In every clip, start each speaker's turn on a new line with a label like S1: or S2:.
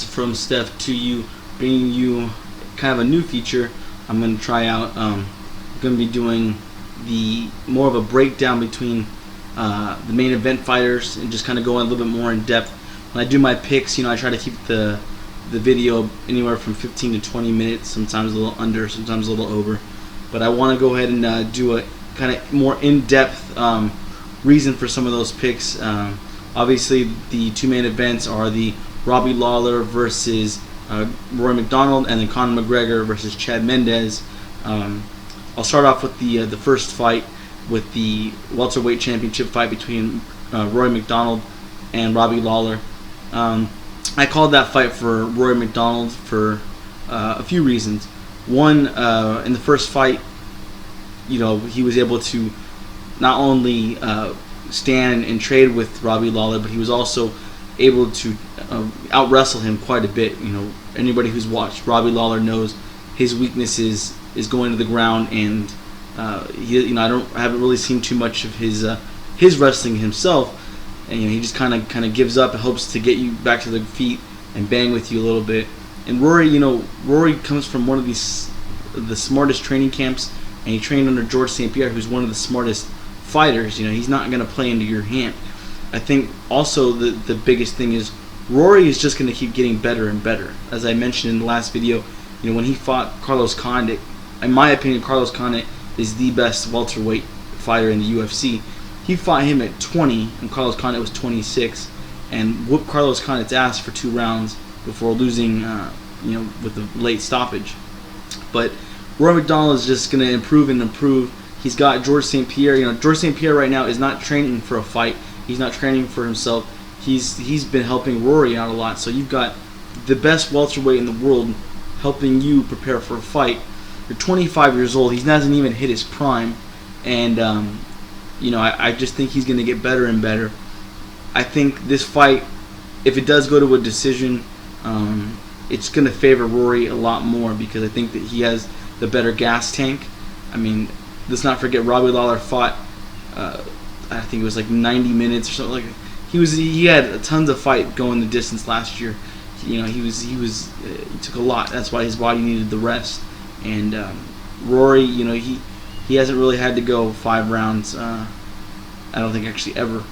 S1: from Steph to you, bringing you kind of a new feature I'm going to try out. I'm going to be doing the more of a breakdown between the main event fighters and just kind of going a little bit more in depth. When I do my picks, I try to keep the video anywhere from 15 to 20 minutes, sometimes a little under, sometimes a little over. But I want to go ahead and do a kind of more in-depth reason for some of those picks. Obviously, the two main events are the Robbie Lawler versus Roy McDonald, and then Conor McGregor versus Chad Mendes. I'll start off with the first fight, with the welterweight championship fight between Roy McDonald and Robbie Lawler. I called that fight for Roy McDonald for a few reasons. One, in the first fight, he was able to not only stand and trade with Robbie Lawler, but he was also able to out-wrestle him quite a bit. Anybody who's watched Robbie Lawler knows his weakness is going to the ground, and I haven't really seen too much of his wrestling himself, and he just kind of gives up and hopes to get you back to the feet and bang with you a little bit. And Rory comes from one of the smartest training camps, and he trained under George St. Pierre, who's one of the smartest fighters. He's not going to play into your hand. I think also the biggest thing is Rory is just going to keep getting better and better. As I mentioned in the last video, when he fought Carlos Condit, in my opinion, Carlos Condit is the best welterweight fighter in the UFC. He fought him at 20, and Carlos Condit was 26, and whooped Carlos Condit's ass for 2 rounds before losing, with the late stoppage. But Roy McDonald is just going to improve and improve. He's got George St. Pierre. George St. Pierre right now is not training for a fight. He's not training for himself. He's been helping Rory out a lot. So you've got the best welterweight in the world helping you prepare for a fight. You're 25 years old. He hasn't even hit his prime, and I just think he's going to get better and better. I think this fight, if it does go to a decision, it's going to favor Rory a lot more, because I think that he has the better gas tank. I mean, let's not forget Robbie Lawler fought, I think it was like 90 minutes or something like that. He had tons of fight going the distance last year. He took a lot. That's why his body needed the rest. And Rory, he hasn't really had to go 5 rounds. I don't think actually ever.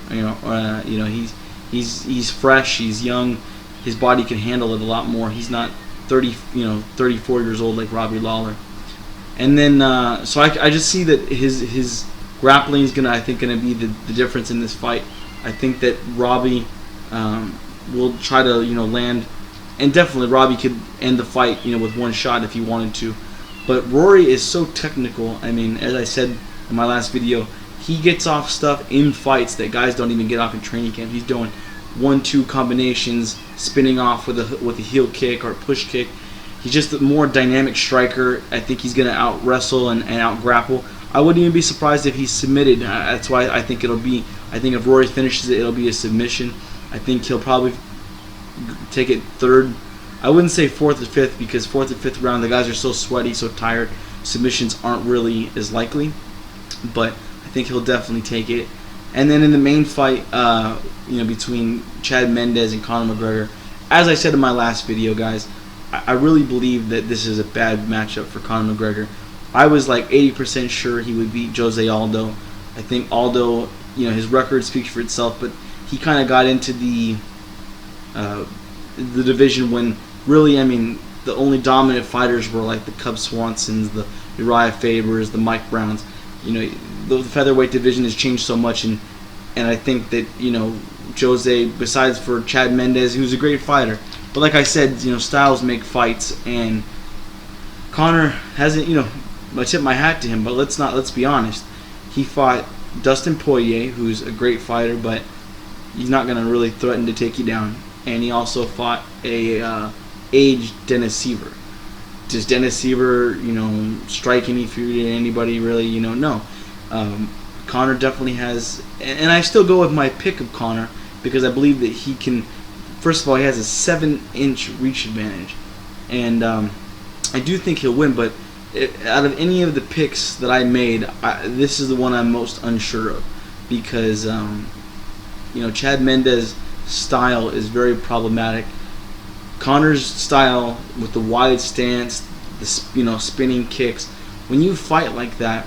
S1: He's fresh. He's young. His body can handle it a lot more. He's not 34 years old like Robbie Lawler. And then so I just see that his grappling is gonna be the difference in this fight. I think that Robbie will try to land, and definitely Robbie could end the fight with one shot if he wanted to. But Rory is so technical. I mean, as I said in my last video, he gets off stuff in fights that guys don't even get off in training camp. He's doing 1-2 combinations, spinning off with a heel kick or push kick. He's just a more dynamic striker. I think he's going to out-wrestle and out-grapple. I wouldn't even be surprised if he's submitted. That's why I think if Rory finishes it, it'll be a submission. I think he'll probably take it 3rd. I wouldn't say 4th or 5th, because 4th and 5th round, the guys are so sweaty, so tired. Submissions aren't really as likely. But I think he'll definitely take it. And then in the main fight, between Chad Mendes and Conor McGregor, as I said in my last video, guys, I really believe that this is a bad matchup for Conor McGregor. I was like 80% sure he would beat Jose Aldo. I think Aldo, his record speaks for itself, but he kind of got into the division when really, the only dominant fighters were like the Cub Swansons, the Uriah Fabers, the Mike Browns. The featherweight division has changed so much, and I think that Jose, besides for Chad Mendes, who's a great fighter, but like I said, styles make fights, and Conor hasn't. I tip my hat to him, but let's be honest. He fought Dustin Poirier, who's a great fighter, but he's not going to really threaten to take you down. And he also fought a aged Dennis Seaver. Does Dennis Seaver, strike any fury at anybody really? No. Conor definitely has, and I still go with my pick of Conor, because I believe that he can. First of all, he has a 7-inch reach advantage, and I do think he'll win. But out of any of the picks that I made, this is the one I'm most unsure of, because Chad Mendes' style is very problematic. Conor's style with the wide stance, the spinning kicks. When you fight like that,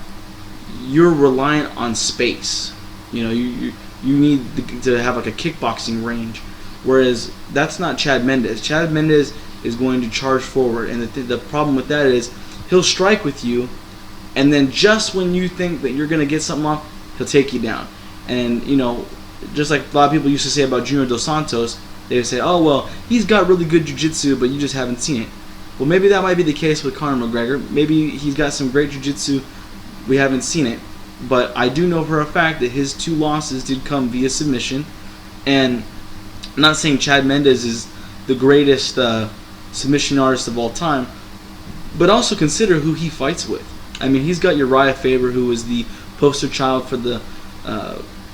S1: you're reliant on space. You need to have like a kickboxing range, whereas that's not Chad Mendes. Chad Mendes is going to charge forward, and the problem with that is he'll strike with you, and then just when you think that you're going to get something off, he'll take you down. And just like a lot of people used to say about Junior Dos Santos, they would say, oh well, he's got really good jiu-jitsu, but you just haven't seen it. Well, maybe that might be the case with Conor McGregor. Maybe he's got some great jiu-jitsu, we haven't seen it. But I do know for a fact that his 2 losses did come via submission. And I'm not saying Chad Mendes is the greatest submission artist of all time, but also consider who he fights with. I mean, he's got Uriah Faber, who was the poster child for the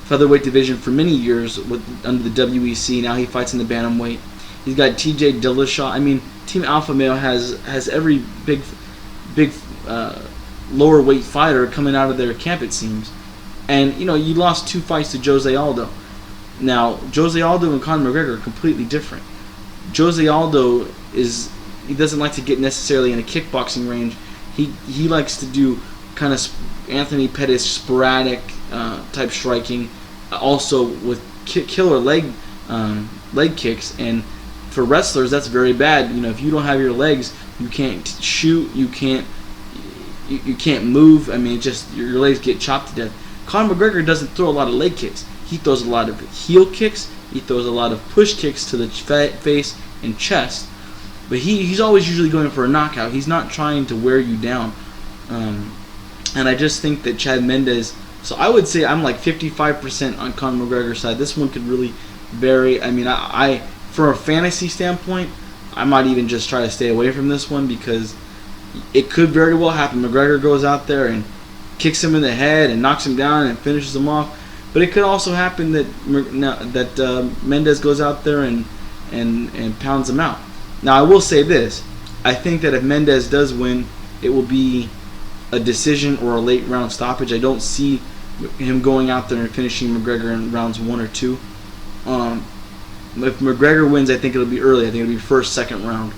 S1: featherweight division for many years under the WEC. Now he fights in the bantamweight. He's got TJ Dillashaw. I mean, Team Alpha Male has every big lower weight fighter coming out of their camp, it seems. And you lost 2 fights to Jose Aldo. Now Jose Aldo and Conor McGregor are completely different. Jose Aldo he doesn't like to get necessarily in a kickboxing range. He likes to do kind of Anthony Pettis sporadic type striking, also with killer leg kicks. And for wrestlers, that's very bad. If you don't have your legs, you can't shoot, you can't move. I mean, your legs get chopped to death. Conor McGregor doesn't throw a lot of leg kicks. He throws a lot of heel kicks. He throws a lot of push kicks to the face and chest. But he's always usually going for a knockout. He's not trying to wear you down. And I just think that Chad Mendes. So I would say I'm like 55% on Conor McGregor's side. This one could really vary. I mean, I from a fantasy standpoint, I might even just try to stay away from this one because it could very well happen. McGregor goes out there and kicks him in the head and knocks him down and finishes him off. But it could also happen that Mendes goes out there and pounds him out. Now I will say this: I think that if Mendes does win, it will be a decision or a late round stoppage. I don't see him going out there and finishing McGregor in rounds 1 or 2. If McGregor wins, I think it'll be early. I think it'll be first, second round.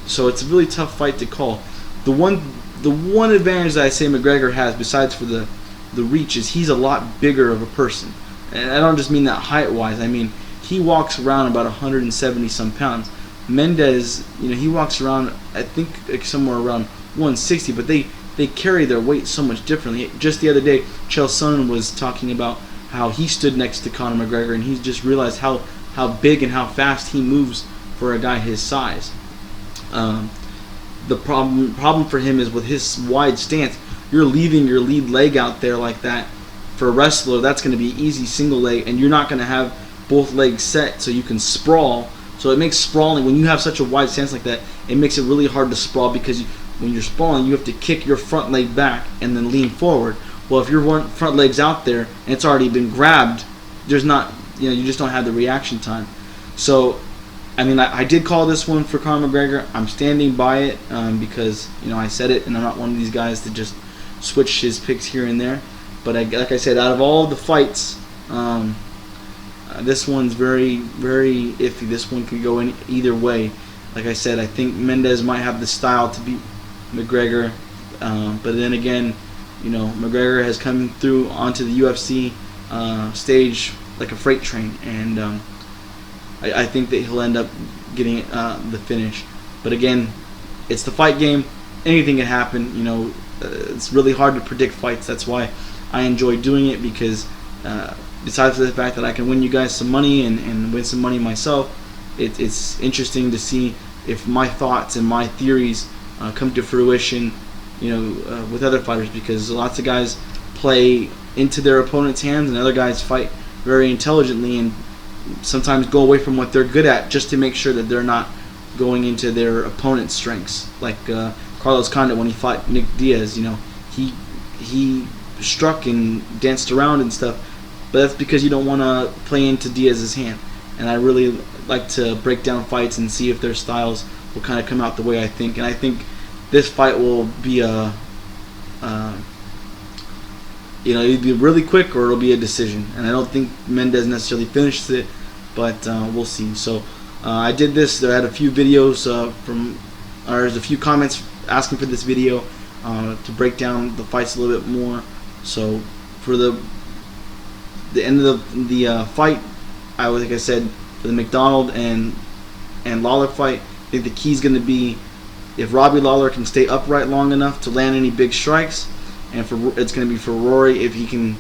S1: So it's a really tough fight to call. The one advantage that I say McGregor has, besides for the reach, is he's a lot bigger of a person. And I don't just mean that height-wise. I mean, he walks around about 170-some pounds. Mendes, he walks around, I think, somewhere around 160, but they carry their weight so much differently. Just the other day, Chael Sonnen was talking about how he stood next to Conor McGregor, and he just realized how big and how fast he moves for a guy his size. The problem for him is with his wide stance, you're leaving your lead leg out there like that. For a wrestler, that's going to be easy single leg, and you're not going to have both legs set so you can sprawl. So it makes sprawling, when you have such a wide stance like that, it makes it really hard to sprawl because when you're sprawling, you have to kick your front leg back and then lean forward. Well, if your front leg's out there and it's already been grabbed, there's not, you just don't have the reaction time. So, I mean, I did call this one for Conor McGregor. I'm standing by it because, I said it, and I'm not one of these guys that just switch his picks here and there. But like I said, out of all the fights, this one's very, very iffy. This one could go in either way. Like I said, I think Mendes might have the style to beat McGregor. But then again, McGregor has come through onto the UFC stage like a freight train. And I think that he'll end up getting the finish. But again, it's the fight game. Anything can happen. It's really hard to predict fights. That's why I enjoy doing it, because besides the fact that I can win you guys some money and win some money myself, it's interesting to see if my thoughts and my theories come to fruition, with other fighters, because lots of guys play into their opponent's hands and other guys fight very intelligently and sometimes go away from what they're good at just to make sure that they're not going into their opponent's strengths. Like Carlos Condit, when he fought Nick Diaz, he struck and danced around and stuff, but that's because you don't want to play into Diaz's hand. And I really like to break down fights and see if their styles will kind of come out the way I think. And I think this fight will be it'll be really quick or it'll be a decision. And I don't think Mendes necessarily finishes it, but we'll see. So I did this. I had a few videos there's a few comments asking for this video to break down the fights a little bit more. So for the end of the fight, like I said, for the McDonald and Lawler fight, I think the key is going to be if Robbie Lawler can stay upright long enough to land any big strikes, and it's going to be for Rory if he can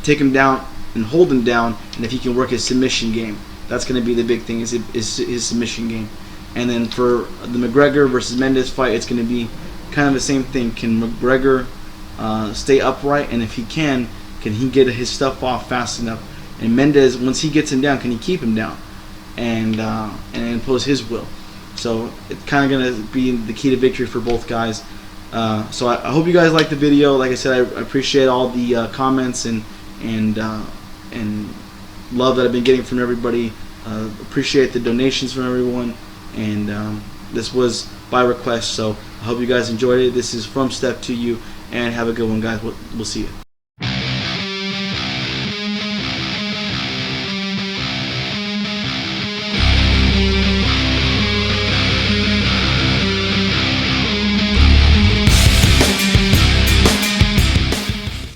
S1: take him down and hold him down, and if he can work his submission game. That's going to be the big thing, is his submission game. And then for the McGregor versus Mendes fight, it's going to be kind of the same thing. Can McGregor stay upright, and if he can he get his stuff off fast enough? And Mendes, once he gets him down, can he keep him down and impose his will? So it's kind of going to be the key to victory for both guys. So I hope you guys like the video. Like I said, I appreciate all the comments and love that I've been getting from everybody. Appreciate the donations from everyone. And this was by request. So I hope you guys enjoyed it. This is from Step to You, and have a good one, guys. We'll see you.